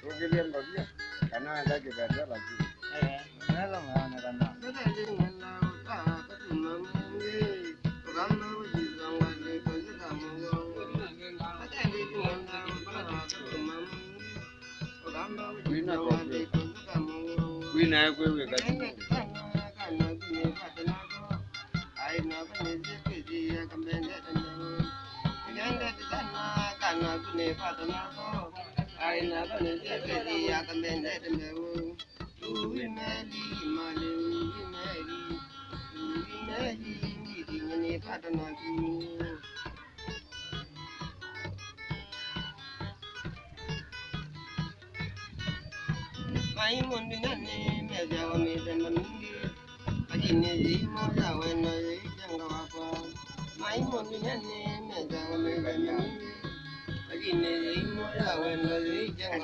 Tukilian kau dia, karena ada kita lagi. Hello mana kana. Wina kopi. Wina aku kat. Mai mun ni ne me jawa me de manungi ajine ji mo jawa na ji janga apa mai mun ni ne me jawa me de manungi ajine ji mo jawa na ji janga